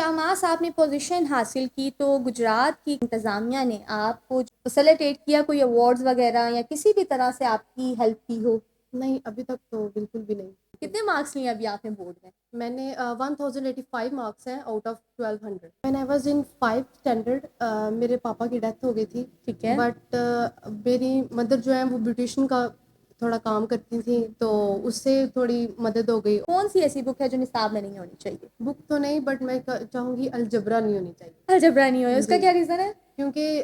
اچھا عماس، آپ نے پوزیشن حاصل کی تو گجرات کی انتظامیہ نے آپ کو فیسیلیٹیٹ کیا، کوئی ایوارڈز وغیرہ یا کسی بھی طرح سے آپ کی ہیلپ کی ہو؟ نہیں، ابھی تک تو بالکل بھی نہیں. کتنے مارکس لیے ابھی آپ نے بورڈ میں؟ میں نے 1085 مارکس ہیں out of 1200. when I was in 5th standard میرے پاپا کی ڈیتھ ہو گئی تھی. ٹھیک ہے. بٹ میری مدر جو ہے وہ بیوٹیشین کا تھوڑا کام کرتی تھیں تو اس سے تھوڑی مدد ہو گئی. کون سی ایسی بک ہے جو نصاب میں نہیں ہونی چاہیے؟ بک تو نہیں، بٹ میں چاہوں گی الجبرا نہیں ہونی چاہیے. الجبرا نہیں ہوئے، اس کا جی. کیا ریزن ہے؟ کیونکہ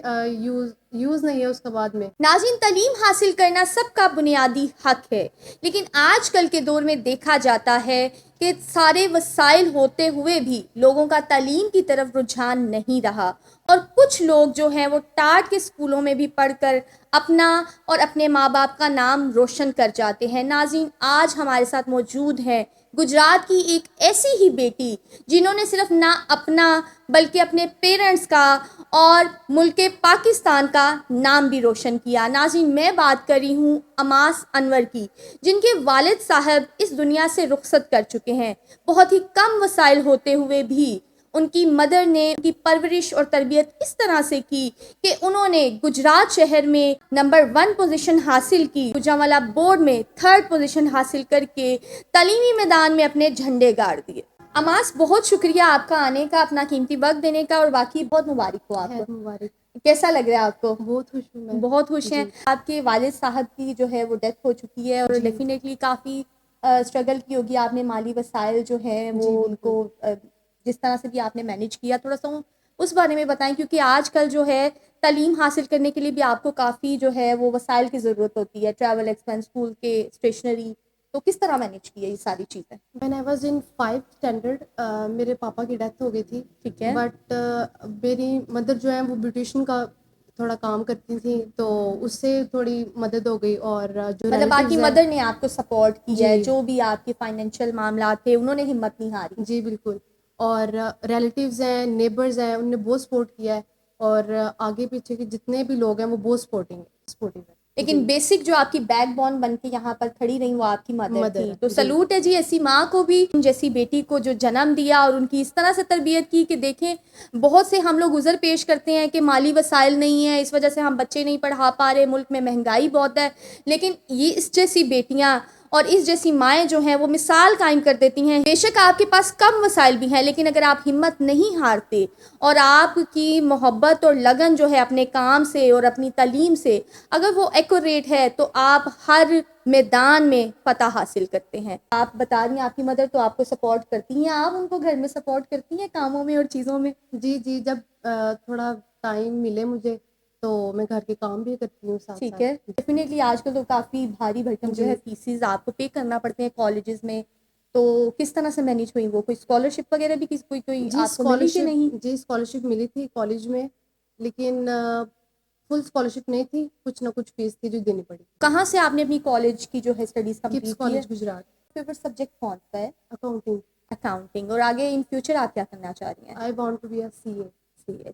یوز نہیں ہے اس کا بعد میں. ناظرین، تعلیم حاصل کرنا سب کا بنیادی حق ہے، لیکن آج کل کے دور میں دیکھا جاتا ہے کہ سارے وسائل ہوتے ہوئے بھی لوگوں کا تعلیم کی طرف رجحان نہیں رہا، اور کچھ لوگ جو ہیں وہ ٹاٹ کے اسکولوں میں بھی پڑھ کر اپنا اور اپنے ماں باپ کا نام روشن کر جاتے ہیں. ناظرین، آج ہمارے ساتھ موجود ہیں گجرات کی ایک ایسی ہی بیٹی جنہوں نے صرف نہ اپنا بلکہ اپنے پیرنٹس کا اور ملک پاکستان کا نام بھی روشن کیا. ناظرین، میں بات کر رہی ہوں عماس انور کی، جن کے والد صاحب اس دنیا سے رخصت کر چکے ہیں. بہت ہی کم وسائل ہوتے ہوئے بھی ان کی مدر نے ان کی پرورش اور تربیت اس طرح سے کی کہ انہوں نے گجرات شہر میں نمبر 1 پوزیشن حاصل کی، گوجرانوالہ بورڈ میں 3rd پوزیشن حاصل کر کے تعلیمی میدان میں اپنے جھنڈے گاڑ دیے. عماس، بہت شکریہ آپ کا آنے کا، اپنا قیمتی وقت دینے کا، اور باقی بہت مبارک ہو آپ کو. مبارک. کیسا لگ رہا ہے آپ کو؟ بہت خوش ہوں میں. بہت خوش ہیں. جی. آپ کے والد صاحب کی جو ہے وہ ڈیتھ ہو چکی ہے، اور جی. ڈیفینیٹلی کافی اسٹرگل کی ہوگی آپ نے، مالی وسائل جو ہیں وہ جی ان بالکل. کو جس طرح سے بھی آپ نے مینیج کیا، تھوڑا سا اس بارے میں بتائیں، کیونکہ آج کل جو ہے تعلیم حاصل کرنے کے لیے بھی آپ کو کافی جو ہے وہ وسائل کی ضرورت ہوتی ہے، ٹریول ایکسپینس، اسکول کے اسٹیشنری، تو کس طرح مینیج کی ہے یہ ساری چیزیں؟ when I was in 5th standard میرے پاپا کی ڈیتھ ہو گئی تھی. ٹھیک ہے. بٹ میری مدر جو ہے وہ بیوٹیشین کا تھوڑا کام کرتی تھیں تو اس سے تھوڑی مدد ہو گئی. اور جو مطلب آپ کی ریلیٹیوز ہیں. مدر نے آپ کو سپورٹ کیا ہے، جی. جو بھی آپ کے فائنینشیل معاملات تھے انہوں نے ہمت نہیں ہاری؟ جی بالکل. اور ریلیٹیوز ہیں، نیبرز ہیں، ان نے بہت سپورٹ کیا ہے، اور آگے پیچھے کے جتنے بھی لوگ ہیں وہ بہت سپورٹنگ ہے. لیکن بیسک جو آپ کی بیک بون بن کے یہاں پر کھڑی رہی وہ آپ کی مدر تھی، تو جی. سلوٹ ہے جی ایسی ماں کو بھی جیسی بیٹی کو جو جنم دیا اور ان کی اس طرح سے تربیت کی. کہ دیکھیں بہت سے ہم لوگ عذر پیش کرتے ہیں کہ مالی وسائل نہیں ہیں، اس وجہ سے ہم بچے نہیں پڑھا پا رہے، ملک میں مہنگائی بہت ہے، لیکن یہ اس جیسی بیٹیاں اور اس جیسی مائیں جو ہیں وہ مثال قائم کر دیتی ہیں. بے شک آپ کے پاس کم وسائل بھی ہیں، لیکن اگر آپ ہمت نہیں ہارتے اور آپ کی محبت اور لگن جو ہے اپنے کام سے اور اپنی تعلیم سے اگر وہ ایکوریٹ ہے تو آپ ہر میدان میں فتح حاصل کرتے ہیں. آپ بتا رہی ہیں آپ کی مدر تو آپ کو سپورٹ کرتی ہیں، آپ ان کو گھر میں سپورٹ کرتی ہیں کاموں میں اور چیزوں میں؟ جی جب تھوڑا ٹائم ملے مجھے تو میں گھر کے کام بھی کرتی ہوں ساتھ ٹھیک ساتھ. ہے. ڈیفینیٹلی آج کل تو کافی بھاری بھرکم جو جی. ہے فیسز آپ کو پے کرنا پڑتے ہیں کالجز میں، تو کس طرح سے مینیج ہوئی؟ وہ کوئی اسکالرشپ وغیرہ بھی کوئی جی آپ کو ملی کہ نہیں؟ اسکالرشپ ملی تھی کالج میں، لیکن فل اسکالرشپ نہیں تھی، کچھ نہ کچھ فیس تھی جو دینی پڑی. کہاں سے آپ نے اپنی کالج کی جو ہے اسٹڈیز کپس کمپلیٹ کی ہے؟ کالج گجرات. فیورٹ سبجیکٹ کون سا ہے؟ اکاؤنٹنگ. اکاؤنٹنگ. اور آگے ان فیوچر آپ کیا کرنا چاہ رہی ہیں؟ I want to be a CA.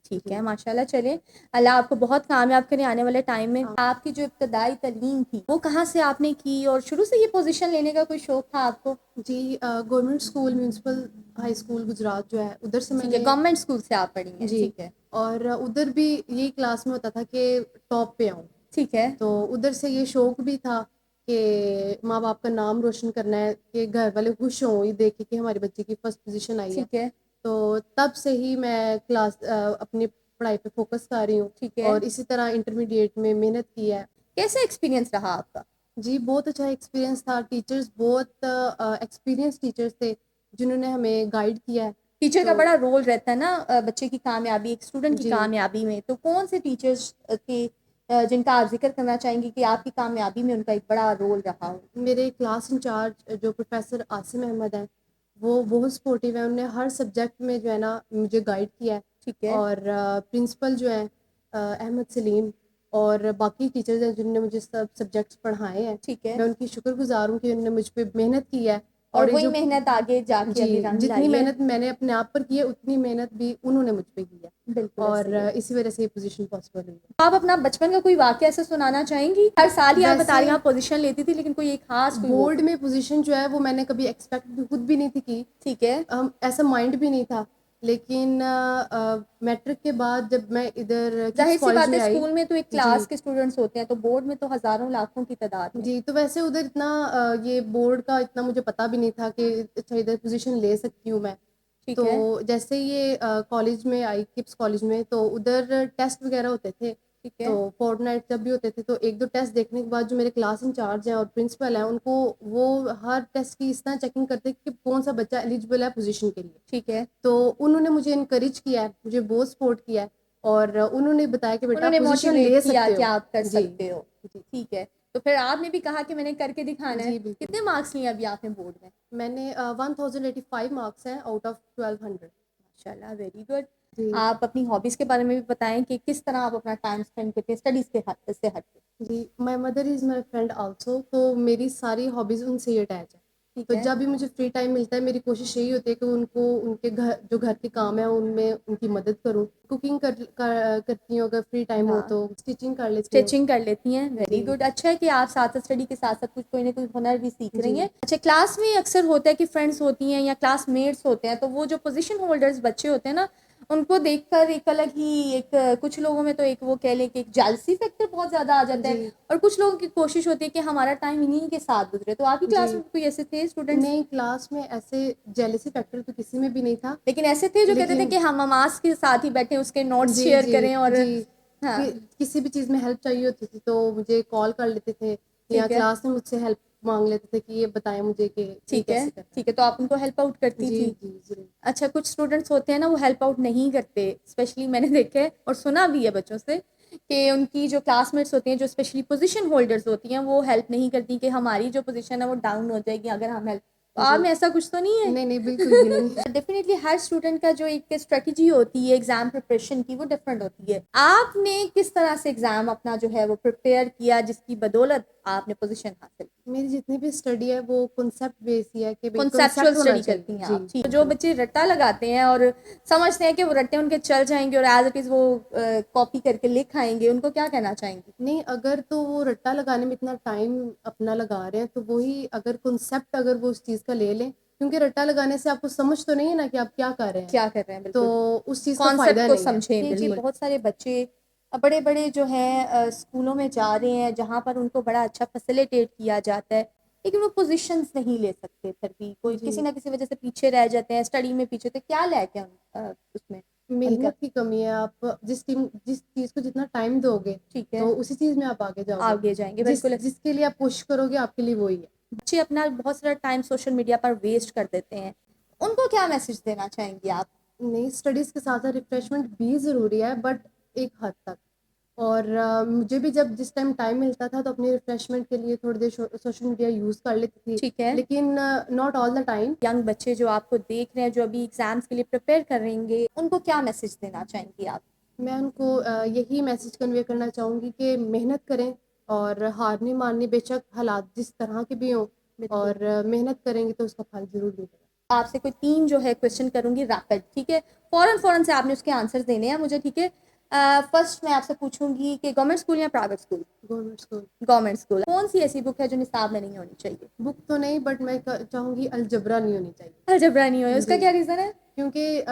ٹھیک ہے، ماشاء اللہ. چلیں اللہ آپ کو بہت کامیاب کرے آنے والے ٹائم میں. آپ کی جو ابتدائی تعلیم تھی وہ کہاں سے آپ نے کی، اور شروع سے یہ پوزیشن لینے کا کوئی شوق تھا آپ کو؟ جی government school municipal high school Gujarat جو ہے ادھر سے میں نے. گورنمنٹ اسکول سے آپ پڑھی ہیں؟ جی. ٹھیک ہے. اور ادھر بھی یہی کلاس میں ہوتا تھا کہ ٹاپ پہ آؤں. ٹھیک ہے. تو ادھر سے یہ شوق بھی تھا کہ ماں باپ کا نام روشن کرنا ہے، کہ گھر والے خوش ہوں یہ دیکھ کہ ہمارے بچے کی فرسٹ پوزیشن آئی ہے. ٹھیک ہے. تو تب سے ہی میں اپنی پڑھائی پہ فوکس کر رہی ہوں. ٹھیک ہے. اور اسی طرح انٹرمیڈیٹ میں محنت کی ہے. کیسا ایکسپیرینس رہا آپ کا؟ جی بہت اچھا ایکسپیرینس تھا. ٹیچرز بہت ایکسپیرینس ٹیچرز تھے جنہوں نے ہمیں گائیڈ کیا ہے. ٹیچر کا تو بڑا رول رہتا ہے نا بچے کی کامیابی، ایک اسٹوڈنٹ کی جی. کامیابی میں. تو کون سے ٹیچرز تھے جن کا آپ ذکر کرنا چاہیں گے کہ آپ کی کامیابی میں ان کا ایک بڑا رول رہا ہو؟ میرے کلاس انچارج جو پروفیسر عاصم احمد ہیں وہ بہت سپورٹیو ہیں. انہوں نے ہر سبجیکٹ میں جو ہے نا مجھے گائیڈ کیا ہے. ٹھیک ہے. اور پرنسپل جو ہیں احمد سلیم اور باقی ٹیچرز ہیں جنہوں نے مجھے سب سبجیکٹس پڑھائے ہیں. ٹھیک ہے. میں ان کی شکر گزار ہوں کہ انہوں نے مجھ پہ محنت کی ہے. اور یہ وہی جو محنت آگے جا کے جی ابھی رنگ جتنی لائی ہے. محنت میں نے اپنے آپ پر کی ہے اتنی محنت بھی انہوں نے مجھ پہ کی ہے. بالکل اور ایسے ہی ہے. اسی وجہ سے یہ پوزیشن پاسبل ہوئی ہے. آپ اپنا بچپن کا کوئی واقعہ ایسا سنانا چاہیں گی؟ ہر سال ہی آپ بتا رہی ہیں ویسے آپ پوزیشن لیتی تھی، لیکن کوئی ایک خاص کوئی بورڈ میں پوزیشن جو ہے وہ میں نے کبھی ایکسپیکٹ خود بھی نہیں تھی کی. ٹھیک ہے. ایسا مائنڈ بھی نہیں تھا. لیکن میٹرک کے بعد جب میں ادھر ظاہر کڈس سی کالج بات ہے میں آئی. اسکول میں تو ایک جی کلاس کے اسٹوڈنٹس ہوتے ہیں، تو بورڈ میں تو ہزاروں لاکھوں کی تعداد میں. جی، تو ویسے ادھر اتنا یہ بورڈ کا اتنا مجھے پتہ بھی نہیں تھا کہ اچھا ادھر پوزیشن لے سکتی ہوں میں. ٹھیک تو ہے جیسے یہ کالج میں آئی کپس کالج میں، تو ادھر ٹیسٹ وغیرہ ہوتے تھے. ٹھیک ہے. تو فورٹ نائٹ جب بھی ہوتے تھے تو ایک دو ٹیسٹ دیکھنے کے بعد جو میرے کلاس انچارج ہیں اور پرنسپل ہیں، ان کو وہ ہر ٹیسٹ کی اس طرح چیکنگ کرتے کہ کون سا بچہ ایلیجبل ہے پوزیشن کے لیے. ٹھیک ہے. تو انہوں نے مجھے انکریج کیا ہے، مجھے بہت سپورٹ کیا ہے، اور انہوں نے بتایا کہ بیٹا انہوں آپ نے پوزیشن موٹیویٹ لے کیا سکتے کہ ہو. آپ کر جی سکتے ہو. جی ٹھیک ہے. تو پھر آپ نے بھی کہا کہ میں نے کر کے دکھانا ہے. جی بالکل. کتنے مارکس لیے ابھی آپ نے بورڈ میں؟ میں نے 1085 مارکس ہیں آؤٹ آف 1200. ماشاء اللہ، ویری گڈ. جی آپ اپنی ہابیز کے بارے میں بھی بتائیں کہ کس طرح آپ اپنا ٹائم اسپینڈ کرتے ہیں اسٹڈیز کے سے ہٹ کے. جی، my mother is my friend also, تو میری ساری ہابیز ان سے ہی اٹیچ ہے. ٹھیک تو ہے. جب بھی مجھے فری ٹائم ملتا ہے میری کوشش یہی ہوتی ہے کہ ان کو ان کے گھر جو گھر کے کام ہیں ان میں ان کی مدد کروں. کوکنگ کرتی ہوں اگر فری ٹائم ہو تو، اسٹیچنگ کر لیتی ہوں. اسٹیچنگ کر لیتی ہیں، ویری جی گڈ. اچھا ہے کہ آپ ساتھ اسٹڈی کے ساتھ ساتھ کچھ کوئی نہ کوئی ہنر بھی سیکھ جی رہی ہیں. اچھا، کلاس میں اکثر ہوتا ہے کہ فرینڈس ہوتی ہیں یا کلاس میٹس ہوتے ہیں، تو وہ جو پوزیشن ہولڈرز بچے ہوتے ہیں نا، ان کو دیکھ کر ایک الگ ہی ایک کچھ لوگوں میں تو ایک وہ کہہ لیں کہ ایک جالسی فیکٹر بہت زیادہ آ جاتا ہے، جی اور کچھ لوگوں کی کوشش ہوتی ہے کہ ہمارا ٹائم انہیں کے ساتھ گزرے. تو آپ کی کلاس جی میں کوئی ایسے تھے اسٹوڈنٹس؟ نہیں، کلاس میں ایسے جیلسی فیکٹر تو کسی میں بھی نہیں تھا. لیکن ایسے تھے جو کہتے تھے لیکن کہ ہم نماز کے ساتھ ہی بیٹھے اس کے نوٹس جی شیئر جی کریں اور جی ہاں. کسی بھی چیز میں ہیلپ چاہیے ہوتی تھی تو مجھے کال کر لیتے تھے، یا ٹھیک ہے. کلاس میں مجھ سے ہیلپ مانگ لیتے تھے کہ یہ بتائیں مجھے کہ یہ ٹھیک ہے. کیسے کرنا ٹھیک ہے. تو آپ ان کو ہیلپ آؤٹ ہے. کرتی جی تھی. جی ضرور. اچھا، کچھ اسٹوڈنٹس ہوتے ہیں نا وہ ہیلپ آؤٹ نہیں کرتے، اسپیشلی میں نے دیکھا ہے اور سنا بھی ہے بچوں سے کہ ان کی جو کلاس میٹس ہوتی ہیں جو اسپیشلی پوزیشن ہولڈرز ہوتی ہیں وہ ہیلپ نہیں کرتی کہ ہماری جو پوزیشن ہے وہ ڈاؤن ہو جائے گی اگر ہم ہیلپ. تو آپ جی میں ایسا کچھ تو نہیں ہے؟ نہیں بالکل بھی نہیں. ڈیفینیٹلی ہر اسٹوڈنٹ کا جو ایک اسٹریٹجی ہوتی ہے ایگزام پریپریشن کی وہ ڈفرینٹ ہوتی ہے. آپ نے کس طرح سے ایگزام اپنا جو ہے وہ پریپیئر کیا جس کی بدولت آپ نے پوزیشن حاصل کی؟ میری جتنی بھی اسٹڈی ہے وہ کنسیپٹ بیس ہی ہے کہ بھئی کنسیپچول کنسیپٹ ہونا اسٹڈی چاہیے. کرتی ہیں جی آپ. ٹھیک. جو بالکل. بچے رٹا لگاتے ہیں اور سمجھتے ہیں کہ وہ رٹے ان کے چل جائیں گے اور ایز اٹ از وہ کاپی کر کے لکھ آئیں گے، ان کو کیا کہنا چاہیں گے؟ نہیں، اگر تو وہ رٹا لگانے میں اتنا ٹائم اپنا لگا رہے ہیں تو وہی اگر کنسیپٹ اگر وہ اس چیز کا لے لیں، کیونکہ رٹا لگانے سے آپ کو سمجھ تو نہیں ہے نا کہ آپ کیا کر رہے ہیں، کیا کر رہے ہیں. تو بالکل اس چیز کا کانسیپٹ فائدہ کو نہیں ہے. سمجھیں. جی، بالکل. بہت سارے بچے بڑے بڑے جو ہیں اسکولوں میں جا رہے ہیں جہاں پر ان کو بڑا اچھا فیسیلیٹیٹ کیا جاتا ہے، لیکن وہ پوزیشنز نہیں لے سکتے. پھر بھی کوئی جی، کسی نہ کسی وجہ سے پیچھے رہ جاتے ہیں، اسٹڈی میں پیچھے. تو کیا لے کے اس میں ان کا؟ محنت کی کمی ہے. آپ جس چیز کو جتنا ٹائم دو گے ٹھیک ہے. تو اسی چیز میں آپ آگے جاؤ گے. آگے جائیں گے. جس بالکل. جس کے لیے آپ کوشش کرو گے آپ کے لیے وہی ہے. بچے اپنا بہت سارا ٹائم سوشل میڈیا پر ویسٹ کر دیتے ہیں، ان کو کیا میسج دینا چاہیں گی آپ؟ نہیں، اسٹڈیز کے ساتھ ساتھ ریفریشمنٹ بھی ضروری ہے بٹ ایک حد تک. اور مجھے بھی جب جس ٹائم ملتا تھا تو اپنی ریفریشمنٹ کے لیے تھوڑی دیر سوشل میڈیا یوز کر لیتی تھی، ٹھیک ہے. لیکن not all the time. Young بچے جو آپ کو دیکھ رہے ہیں جو ابھی ایگزامس کے لیے پریپیئر کریں گے، ان کو کیا میسج دینا چاہیں گی آپ؟ میں ان کو یہی میسج کنوے کرنا چاہوں گی کہ محنت کریں اور ہار نہیں ماننی، بے شک حالات جس طرح کے بھی ہوں، بالکل. اور محنت کریں گے تو اس کا پھل ضرور ملے گا. آپ سے کوئی 3 جو ہے کویشچن کروں گی ریپڈ، ٹھیک ہے؟ فوراً سے آپ نے اس کے آنسر دینے ہیں مجھے، ٹھیک ہے؟ فرسٹ میں آپ سے پوچھوں گی کہ گورنمنٹ اسکول یا private school? Government school. Government school. کون سی ایسی بک ہے جو نصاب میں نہیں ہونی چاہیے؟ بک تو نہیں، بٹ میں چاہوں گی الجبرا نہیں ہونی چاہیے. الجبرا نہیں ہوئے، اس کا جی، کیا ریزن ہے؟ کیونکہ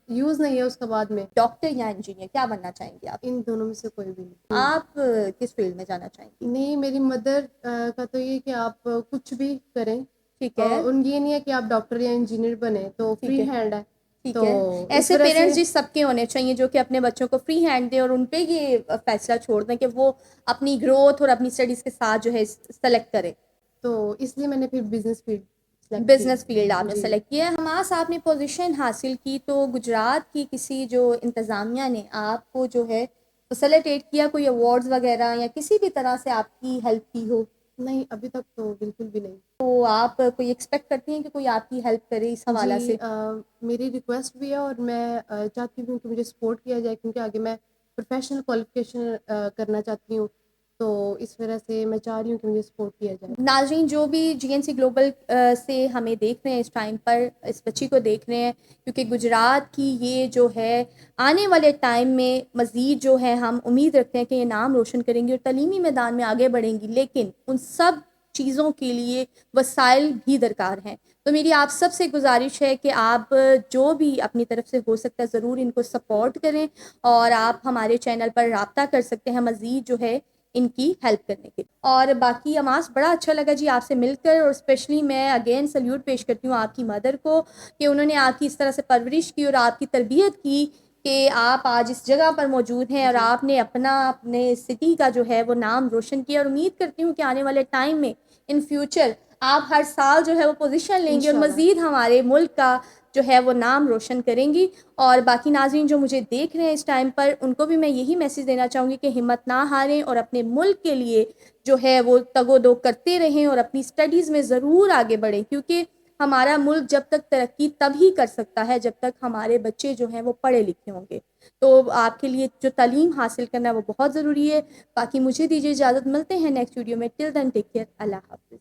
یوز نہیں ہے اس کا بعد میں. ڈاکٹر یا انجینئر کیا بننا چاہیں گے آپ؟ ان دونوں میں سے کوئی بھی نہیں. آپ کس فیلڈ میں جانا چاہیں گی؟ نہیں، میری مدر کا تو یہ کہ آپ کچھ بھی کریں، ٹھیک ہے. ان یہ نہیں ہے کہ آپ ڈاکٹر یا انجینئر بنے تو ٹھیک فری ہے. ہینڈ ہے. ٹھیک تو ہے. اس ایسے وجہ سے پیرنٹس جی سب کے ہونے چاہیے جو کہ اپنے بچوں کو فری ہینڈ دیں اور ان پہ یہ فیصلہ چھوڑ دیں کہ وہ اپنی گروتھ اور اپنی اسٹڈیز کے ساتھ جو ہے سلیکٹ کریں. تو اس لیے میں نے پھر بزنس فیلڈ سلیکٹ کی. بزنس فیلڈ آپ نے جی. سلیکٹ کیا. حماس آپ نے پوزیشن حاصل کی تو گجرات کی کسی جو انتظامیہ نے آپ کو جو ہے فیسیلیٹیٹ کیا، کوئی ایوارڈز وغیرہ یا کسی بھی طرح سے آپ کی ہیلپ کی ہو؟ نہیں، ابھی تک تو بالکل بھی نہیں. تو آپ کوئی ایکسپیکٹ کرتی ہیں کہ کوئی آپ کی ہیلپ کرے اس جی، حوالہ سے؟ میری ریکویسٹ بھی ہے اور میں چاہتی ہوں کہ مجھے سپورٹ کیا جائے، کیونکہ آگے میں پروفیشنل کوالیفیکیشن کرنا چاہتی ہوں، تو اس وجہ سے میں چاہ رہی ہوں کہ مجھے سپورٹ کیا جائے. ناظرین جو بھی جی این سی گلوبل سے ہمیں دیکھ رہے ہیں اس ٹائم پر، اس بچی کو دیکھ رہے ہیں، کیونکہ گجرات کی یہ جو ہے آنے والے ٹائم میں مزید جو ہے ہم امید رکھتے ہیں کہ یہ نام روشن کریں گی اور تعلیمی میدان میں آگے بڑھیں گی، لیکن ان سب چیزوں کے لیے وسائل بھی درکار ہیں. تو تو میری آپ سب سے گزارش ہے کہ آپ جو بھی اپنی طرف سے ہو سکتا ہے ضرور ان کو سپورٹ کریں، اور آپ ہمارے چینل پر رابطہ کر سکتے ہیں مزید جو ہے ان کی ہیلپ کرنے کے. اور باقی عماس بڑا اچھا لگا جی آپ سے مل کر، اور اسپیشلی میں اگین سلیوٹ پیش کرتی ہوں آپ کی مدر کو کہ انہوں نے آپ کی اس طرح سے پرورش کی اور آپ کی تربیت کی کہ آپ آج اس جگہ پر موجود ہیں، اور جی آپ نے اپنے سٹی کا جو ہے وہ نام روشن کیا، اور امید کرتی ہوں کہ آنے والے ٹائم میں ان فیوچر آپ ہر سال جو ہے وہ پوزیشن لیں گی اور انشاءاللہ. مزید ہمارے ملک کا جو ہے وہ نام روشن کریں گی. اور باقی ناظرین جو مجھے دیکھ رہے ہیں اس ٹائم پر، ان کو بھی میں یہی میسج دینا چاہوں گی کہ ہمت نہ ہاریں اور اپنے ملک کے لیے جو ہے وہ تگ و دو کرتے رہیں، اور اپنی اسٹڈیز میں ضرور آگے بڑھیں، کیونکہ ہمارا ملک جب تک ترقی تبھی کر سکتا ہے جب تک ہمارے بچے جو ہیں وہ پڑھے لکھے ہوں گے. تو آپ کے لیے جو تعلیم حاصل کرنا ہے وہ بہت ضروری ہے. باقی مجھے دیجیے اجازت، ملتے ہیں نیکسٹ ویڈیو میں. ٹل دین ٹیک کیئر، اللہ حافظ.